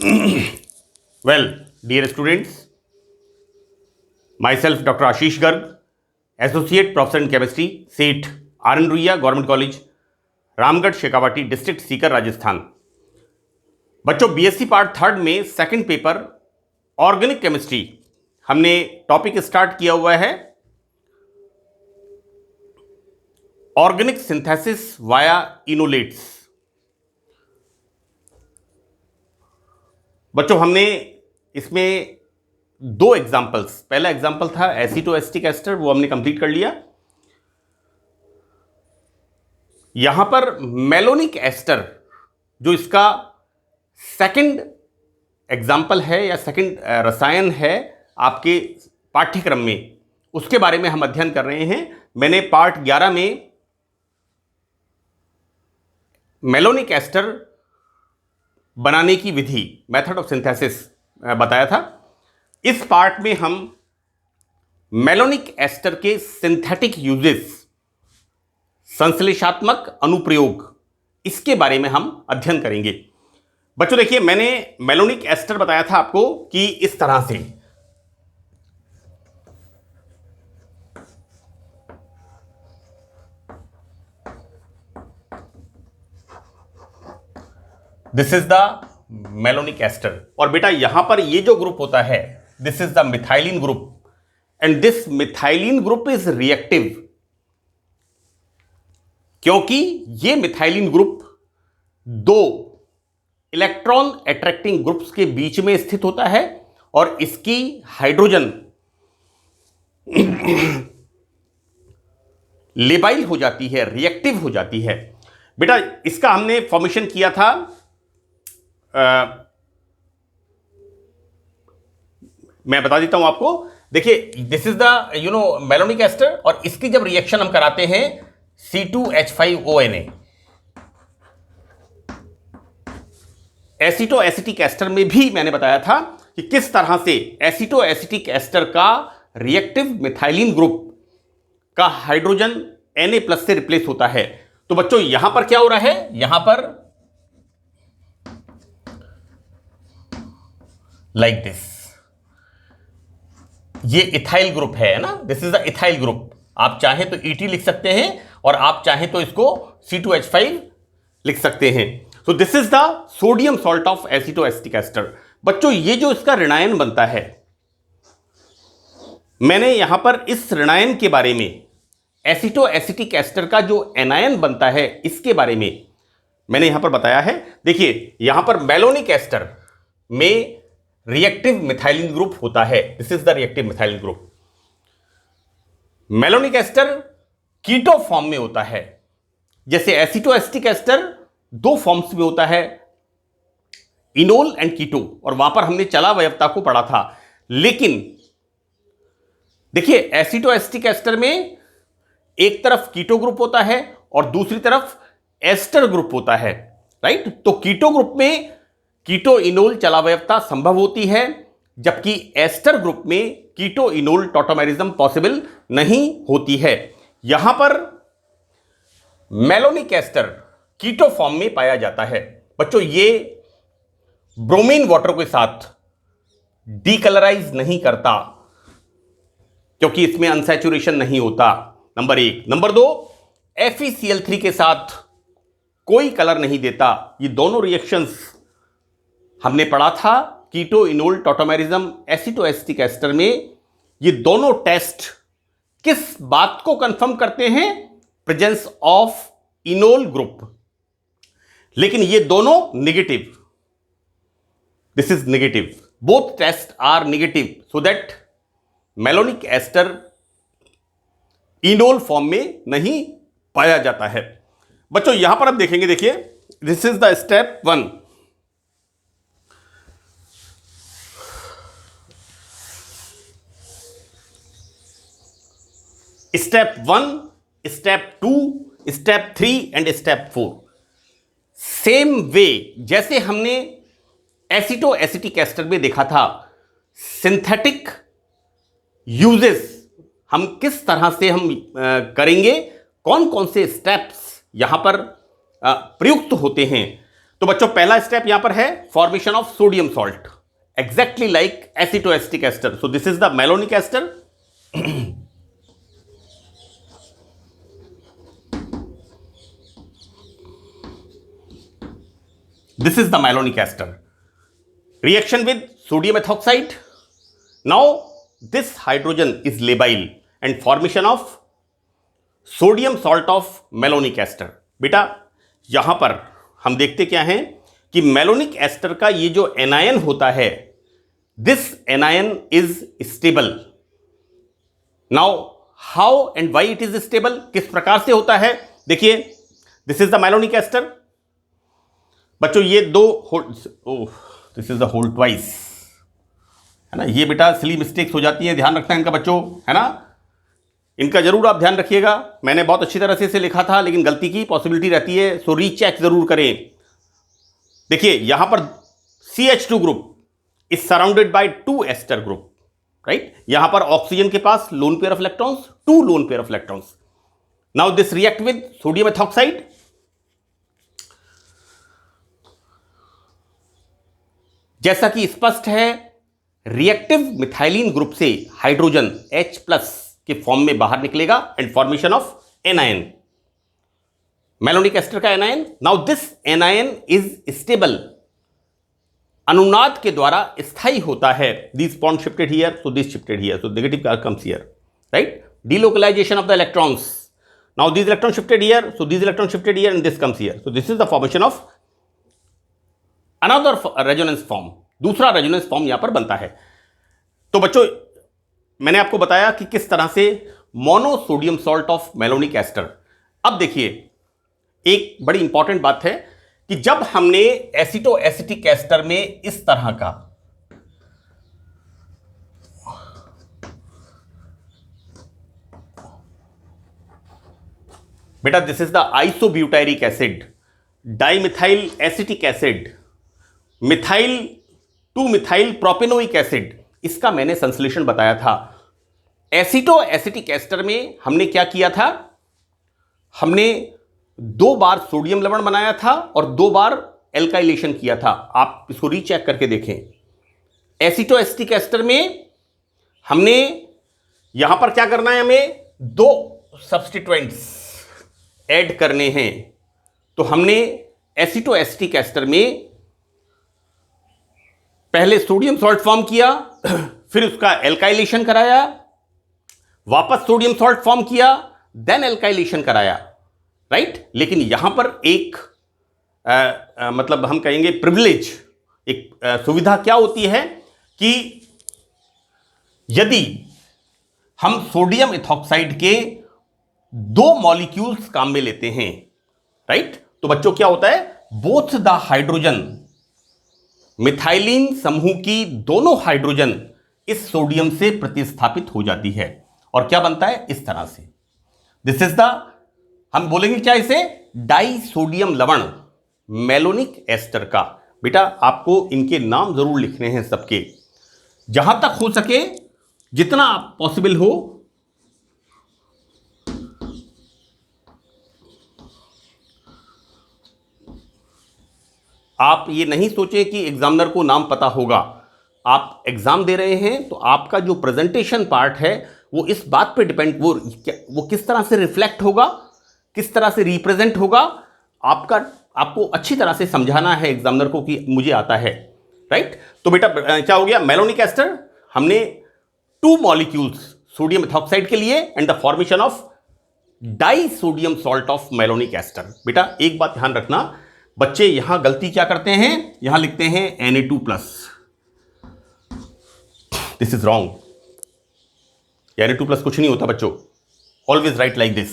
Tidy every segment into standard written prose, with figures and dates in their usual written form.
Well, dear students, myself Dr. Ashish Garg, Associate Professor in Chemistry, SEET, RN Ruia government college, Ramgarh Shekhawati, district Sikar, Rajasthan. बच्चों, BSc part third में second paper organic chemistry हमने topic start किया हुआ है, organic synthesis via इनोलेट्स। बच्चों, हमने इसमें दो एग्जाम्पल्स, पहला एग्जाम्पल था एसीटोएसिटिक एस्टर, वो हमने कंप्लीट कर लिया। यहां पर मेलोनिक एस्टर जो इसका सेकंड एग्जाम्पल है या सेकंड रसायन है आपके पाठ्यक्रम में, उसके बारे में हम अध्ययन कर रहे हैं। मैंने पार्ट 11 में मेलोनिक एस्टर बनाने की विधि, मेथड ऑफ सिंथेसिस बताया था। इस पार्ट में हम मेलोनिक एस्टर के सिंथेटिक यूजेस, संश्लेषात्मक अनुप्रयोग, इसके बारे में हम अध्ययन करेंगे। बच्चों देखिए, मैंने मेलोनिक एस्टर बताया था आपको कि इस तरह से this is the malonic ester, और बेटा यहां पर ये जो ग्रुप होता है, this is the methylene group, and this methylene group is reactive, क्योंकि ये मिथाइलिन ग्रुप दो इलेक्ट्रॉन अट्रैक्टिंग ग्रुप्स के बीच में स्थित होता है और इसकी हाइड्रोजन लेबाइल हो जाती है, रिएक्टिव हो जाती है। बेटा इसका हमने फॉर्मेशन किया था मैं बता देता हूं आपको। देखिए, this is the malonic ester, और इसकी जब रिएक्शन हम कराते हैं C2H5ONA, एसीटोएसिटिक एस्टर में भी मैंने बताया था कि किस तरह से एसीटोएसिटिक एस्टर का रिएक्टिव मिथाइलिन ग्रुप का हाइड्रोजन Na+ से रिप्लेस होता है। तो बच्चों यहां पर क्या हो रहा है, यहां पर लाइक दिस, ये इथाइल ग्रुप है ना, this is the ethyl group. आप चाहें तो ET लिख सकते हैं और आप चाहें तो इसको C2H5 लिख सकते हैं। So this is the sodium salt of acetoacetic ester. बच्चों ये जो इसका ऋणायन बनता है, मैंने यहां पर इस ऋणायन के बारे में, एसीटोएसिटिक एस्टर का जो एनायन बनता है इसके बारे में मैंने यहां पर बताया है। देखिए यहां पर मेलोनिक एस्टर में रिएक्टिव मिथाइलिन ग्रुप होता है, this is the reactive methylene group. Malonic ester keto form में होता है, जैसे एसीटोएसिटिक एस्टर दो फॉर्म्स में होता है, इनोल एंड कीटो, और वहां पर हमने चला अवयवता को पढ़ा था। लेकिन देखिए एसीटोएसिटिक एस्टर में एक तरफ कीटो ग्रुप होता है और दूसरी तरफ एस्टर ग्रुप होता है, राइट। तो कीटो ग्रुप में कीटो इनोल चलावयवता संभव होती है, जबकि एस्टर ग्रुप में कीटो इनोल टॉटोमेरिज्म पॉसिबल नहीं होती है। यहां पर मेलोनिक एस्टर कीटो फॉर्म में पाया जाता है। बच्चों ये ब्रोमीन वाटर के साथ डीकलराइज नहीं करता, क्योंकि इसमें अनसैचुरेशन नहीं होता, नंबर 1। नंबर 2, FeCl3 के साथ कोई कलर नहीं देता। ये दोनों रिएक्शंस हमने पढ़ा था कीटो इनोल टॉटोमेरिज्म एसीटोएसिटिक एस्टर में। ये दोनों टेस्ट किस बात को कंफर्म करते हैं, प्रेजेंस ऑफ इनोल ग्रुप, लेकिन ये दोनों negative, this is negative, both test are negative, so that malonic ester enol form में नहीं पाया जाता है। बच्चों यहां पर आप देखेंगे, देखिए this is the step 1। Step 1, step 2, step 3 and step 4। Same way जैसे हमने एसीटोएसिटिक एस्टर में देखा था, सिंथेटिक यूजेस हम किस तरह से हम करेंगे, कौन कौन से स्टेप्स यहां पर प्रयुक्त होते हैं। तो बच्चों पहला स्टेप यहां पर है formation of sodium salt, exactly like acetoacetic ester. So this is the malonic ester. This is the malonic ester. Reaction with sodium ethoxide. Now this hydrogen is labile and formation of sodium salt of malonic ester. बेटा यहां पर हम देखते क्या हैं कि malonic ester का ये जो एनायन होता है, this anion is stable. Now how and why it is stable, किस प्रकार से होता है? देखिए, this is the malonic ester. बच्चों ये दो this is the whole twice, है ना. ये बेटा सिली मिस्टेक्स हो जाती है, ध्यान रखना है इनका बच्चों, है ना. इनका जरूर आप ध्यान रखिएगा. मैंने बहुत अच्छी तरह से इसे लिखा था, लेकिन गलती की पॉसिबिलिटी रहती है, सो रीचेक जरूर करें. देखिए यहां पर CH2 group is surrounded by 2 ester group, right. यहां पर ऑक्सीजन के पास lone pair of electrons, 2 lone pair of electrons. Now this react with sodium ethoxide. जैसा कि स्पष्ट है, रिएक्टिव मिथाइलिन ग्रुप से हाइड्रोजन H+ के फॉर्म में बाहर निकलेगा and formation of anion, malonic ester का anion. Now this anion is stable, अनुनाद के द्वारा स्थायी होता है. This bond shifted here, so this shifted here, so negative charge comes here, right. Delocalisation of the electrons. Now this electron shifted here, so this electron shifted here and this comes here, so this is the formation of another resonance form. दूसरा resonance form यहां पर बनता है. तो बच्चों मैंने आपको बताया कि किस तरह से monosodium salt of malonic ester. अब देखिए एक बड़ी इंपॉर्टेंट बात है कि जब हमने एसिटोएसिटिक एस्टर में इस तरह का बेटा, this is the isobutyric acid, dimethyl acetic acid, methyl two methyl propanoic acid, इसका मैंने संश्लेषण बताया था. एसिटोएसिटिक एस्टर में हमने क्या किया था? हमने 2 बार सोडियम लवण बनाया था और 2 बार एल्काइलेशन किया था. आप इसको रीचेक करके देखें. एसिटोएसिटिक एस्टर में हमने यहां पर क्या करना है, हमें 2 सब्स्टिट्यूएंट्स ऐड करने हैं. तो हमने एसिटोएसिटिक एस्टर में पहले सोडियम सॉल्ट फॉर्म किया, फिर उसका एल्काइलेशन कराया, वापस सोडियम सॉल्ट फॉर्म किया, देन एल्काइलेशन कराया, राइट. लेकिन यहां पर एक मतलब हम कहेंगे प्रिविलेज, एक सुविधा क्या होती है कि यदि हम सोडियम इथॉक्साइड के 2 मॉलिक्यूल्स काम में लेते हैं, राइट, तो बच्चों क्या होता है, बोथ द हाइड्रोजन, मिथाइलिन समूह की दोनों हाइड्रोजन इस सोडियम से प्रतिस्थापित हो जाती है और क्या बनता है, इस तरह से. दिस इज द, हम बोलेंगे क्या इसे, डाई सोडियम लवण मेलोनिक एस्टर का. बेटा आपको इनके नाम जरूर लिखने हैं सबके, जहां तक हो सके, जितना पॉसिबल हो. आप ये नहीं सोचें कि एग्जामिनर को नाम पता होगा. आप एग्जाम दे रहे हैं तो आपका जो प्रेजेंटेशन पार्ट है वो इस बात पे डिपेंड, वो किस तरह से रिफ्लेक्ट होगा, किस तरह से रिप्रेजेंट होगा. आपको अच्छी तरह से समझाना है एग्जामिनर को कि मुझे आता है, राइट. तो बेटा क्या हो गया, मेलोनिक एस्टर हमने 2 मॉलिक्यूल्स सोडियम इथॉक्साइड के लिए and the formation of di sodium salt of malonic ester. बेटा एक बात ध्यान रखना, बच्चे यहां गलती क्या करते हैं, यहां लिखते हैं Na2+. This is wrong. Na2+ कुछ नहीं होता बच्चों. Always right like this.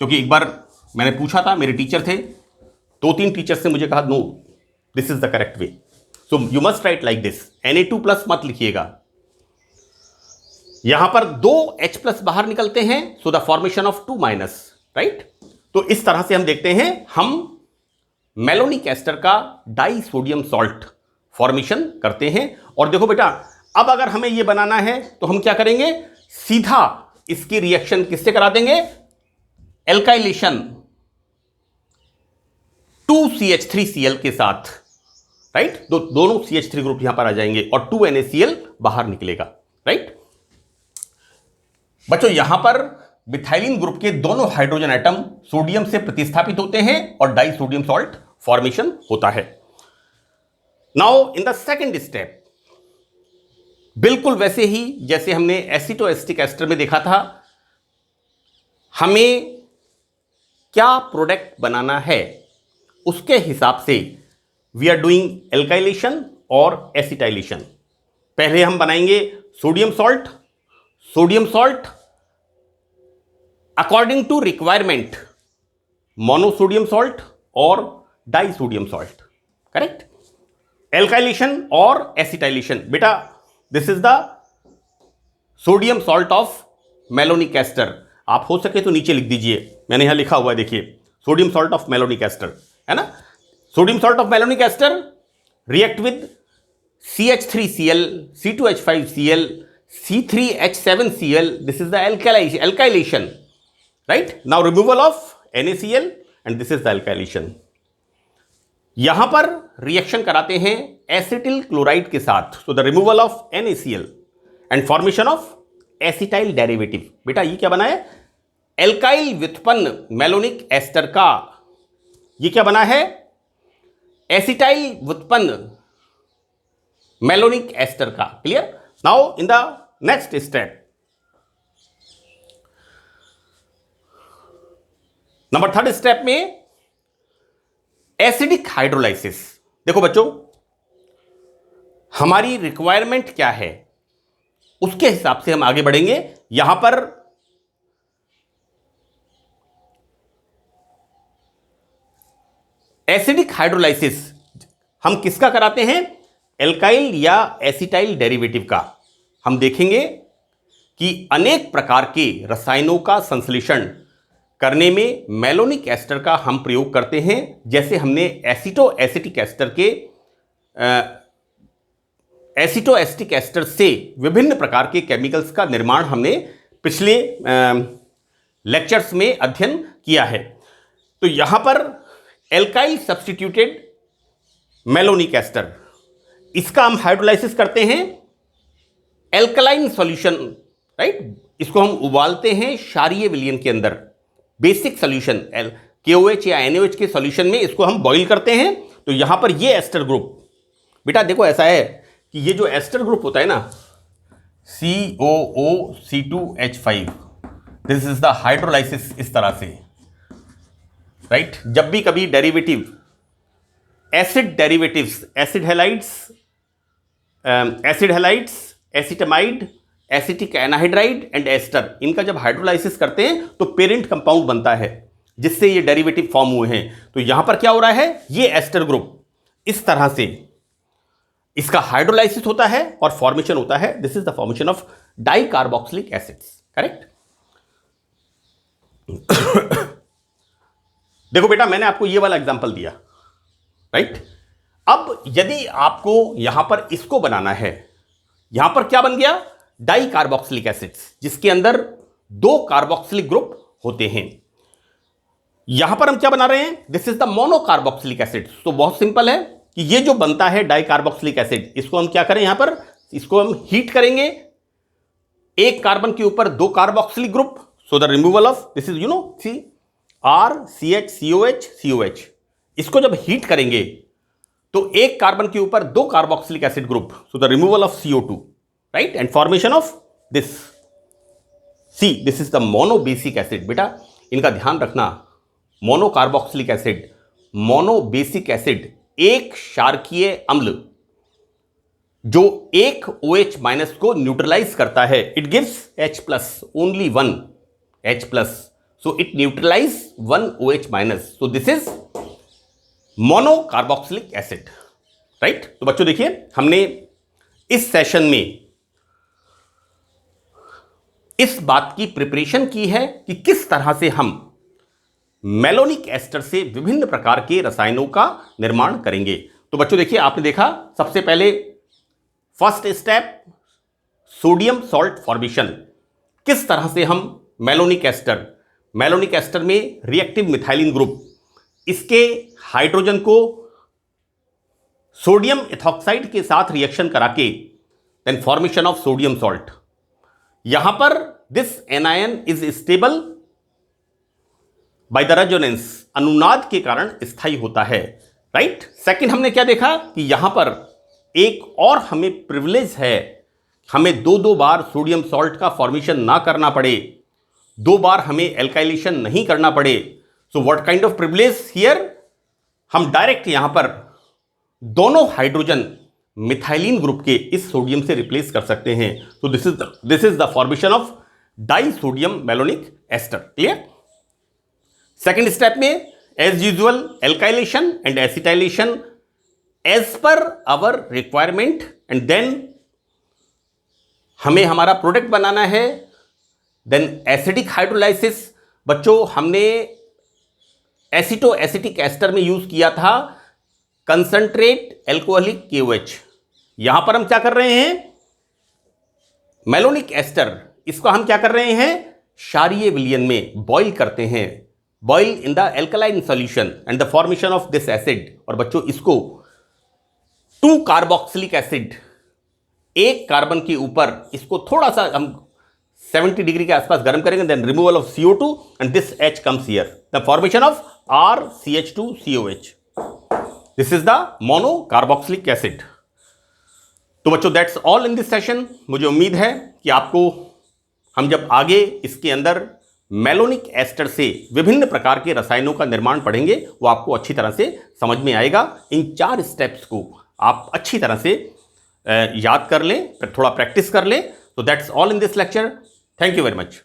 क्योंकि एक बार मैंने पूछा था, मेरे टीचर थे, 2-3 टीचर्स ने मुझे कहा no, this is the correct way, so you must write like this. Na2+ मत लिखिएगा. यहां पर 2 H+ बाहर निकलते हैं, so the formation of 2-, right. तो इस तरह से हम देखते हैं, हम मेलोनिक एस्टर का डाई सोडियम सॉल्ट फॉर्मेशन करते हैं. और देखो बेटा, अब अगर हमें यह बनाना है तो हम क्या करेंगे, सीधा इसकी रिएक्शन किससे करा देंगे, एल्काइलेशन. 2CH3Cl के साथ, राइट, दोनों CH3 ग्रुप यहां पर आ जाएंगे और 2NaCl बाहर निकलेगा, राइट। बच्चों यहां पर मिथाइलिन ग्रुप के दोनों हाइड्रोजन एटम सोडियम से प्रतिस्थापित होते हैं और डाई सोडियम सॉल्ट फॉर्मेशन होता है। Now in the second step, बिल्कुल वैसे ही जैसे हमने एसिटोएस्टिक एस्टर में देखा था, हमें क्या प्रोडक्ट बनाना है उसके हिसाब से वी आर डूइंग एल्काइलेशन और एसिटाइलेशन। पहले हम बनाएंगे sodium salt, according to requirement monosodium salt और डाइसोडियम सॉल्ट, करेक्ट। एल्काइलेशन और एसिटाइलेशन, बेटा this is the sodium salt of malonic ester. आप हो सके तो नीचे लिख दीजिए, मैंने यहां लिखा हुआ है, देखिए, sodium salt of malonic ester, है ना। Sodium salt of malonic ester react with CH3Cl, C2H5Cl, C3H7Cl, this is the alkylation, right? Now removal of NaCl and this is the alkylation. यहां पर रिएक्शन कराते हैं एसिटिल क्लोराइड के साथ, so the removal of NaCl and formation of acetyl derivative. बेटा ये क्या बना है, एल्काइल व्युत्पन्न मेलोनिक एस्टर का, ये क्या बना है, एसिटाइल व्युत्पन्न मेलोनिक एस्टर का। Clear. Now in the next step, number third step में एसिडिक हाइड्रोलाइसिस। देखो बच्चों, हमारी रिक्वायरमेंट क्या है उसके हिसाब से हम आगे बढ़ेंगे। यहां पर एसिडिक हाइड्रोलाइसिस हम किसका कराते हैं, एल्काइल या एसिटाइल डेरिवेटिव का। हम देखेंगे कि अनेक प्रकार के रसायनों का संश्लेषण करने में मेलोनिक एस्टर का हम प्रयोग करते हैं, जैसे हमने एसिटोएसिटिक एस्टर के एसिटोएस्टिक एस्टर से विभिन्न प्रकार के केमिकल्स का निर्माण हमने पिछले लेक्चर्स में अध्ययन किया है। तो यहां पर एल्काइल सब्स्टिट्यूटेड मेलोनिक एस्टर, इसका हम हाइड्रोलाइसिस करते हैं एल्कलाइन सॉल्यूशन, राइट। इसको हम उबालते हैं क्षारीय विलयन के अंदर, बेसिक सॉल्यूशन KOH या NaOH के सॉल्यूशन में इसको हम बॉईल करते हैं। तो यहां पर ये एस्टर ग्रुप, बेटा देखो ऐसा है कि ये जो एस्टर ग्रुप होता है ना, COOC2H5, this is the hydrolysis इस तरह से, राइट। जब भी कभी derivative, acid derivatives, acid halides, acetamide, acetic anhydride and ester, इनका जब हाइड्रोलाइसिस करते हैं तो पेरेंट कंपाउंड बनता है जिससे ये डेरिवेटिव फॉर्म हुए हैं। तो यहां पर क्या हो रहा है, ये एस्टर ग्रुप इस तरह से इसका हाइड्रोलाइसिस होता है और फॉर्मेशन होता है, this is the formation of di carboxylic acids, correct. देखो बेटा, मैंने आपको ये वाला एग्जांपल दिया, राइट। अब यदि आपको यहां पर इसको बनाना है, यहां पर क्या बन गया, डाई कार्बोक्सिलिक एसिड्स, जिसके अंदर 2 कार्बोक्सिलिक ग्रुप होते हैं। यहां पर हम क्या बना रहे हैं, this is the mono carboxylic acid. तो बहुत सिंपल है कि ये जो बनता है डाई कार्बोक्सिलिक एसिड, इसको हम क्या करें, यहां पर इसको हम हीट करेंगे, एक कार्बन के ऊपर 2 carboxylic group, so the removal of this is RCH COH। इसको जब हीट करेंगे तो एक कार्बन के ऊपर 2 carboxylic acid group, so the removal of CO2, right, and formation of this this is the mono basic acid. बेटा इनका ध्यान रखना, mono carboxylic acid, mono basic acid एक क्षारकीय अम्ल जो एक OH- को न्यूट्रलाइज करता है, it gives H+, only 1 H+, so it neutralise 1 OH-, so this is mono carboxylic acid, right. तो बच्चों देखिए, हमने इस सेशन में इस बात की प्रिपरेशन की है कि किस तरह से हम मेलोनिक एस्टर से विभिन्न प्रकार के रसायनों का निर्माण करेंगे। तो बच्चों देखिए, आपने देखा सबसे पहले first step sodium salt formation, किस तरह से हम मेलोनिक एस्टर में रिएक्टिव मिथाइलिन ग्रुप इसके हाइड्रोजन को सोडियम इथॉक्साइड के साथ रिएक्शन करा के then formation of sodium salt. यहां पर this anion is stable by the resonance, अनुनाद के कारण स्थायी होता है, राइट। सेकंड हमने क्या देखा कि यहां पर एक और हमें प्रिविलेज है, हमें दो बार सोडियम सॉल्ट का फॉर्मेशन ना करना पड़े, 2 बार हमें एल्काइलेशन नहीं करना पड़े। So what kind of privilege here, हम डायरेक्ट यहां पर दोनों हाइड्रोजन मिथाइलिन ग्रुप के इस सोडियम से रिप्लेस कर सकते हैं। So this is the formation of di sodium malonic ester. Clear. Second step में as usual alkylation and acetylation as per our requirement, and then हमें हमारा प्रोडक्ट बनाना है। देन एसिडिक हाइड्रोलाइसिस, बच्चों हमने एसिटो एसिटिक एस्टर में यूज किया था concentrate alcoholic KOH। यहां पर हम क्या कर रहे हैं, मैलोनिक एस्टर, इसको हम क्या कर रहे हैं, क्षारीय विलयन में बॉईल करते हैं, boil in the alkaline solution and the formation of this acid. और बच्चों इसको 2 कार्बोक्सिलिक एसिड, एक कार्बन के ऊपर इसको थोड़ा सा हम 70 डिग्री के आसपास गर्म करेंगे, then removal of CO2 and this H comes here, the formation of RCH2COH। This is the mono carboxylic acid. तो बच्चों that's all in this session. मुझे उम्मीद है कि आपको हम जब आगे इसके अंदर मैलोनिक एस्टर से विभिन्न प्रकार के रसायनों का निर्माण पढ़ेंगे वो आपको अच्छी तरह से समझ में आएगा। इन 4 स्टेप्स को आप अच्छी तरह से याद कर लें, थोड़ा प्रैक्टिस कर लें। तो that's all in this lecture. Thank you very much.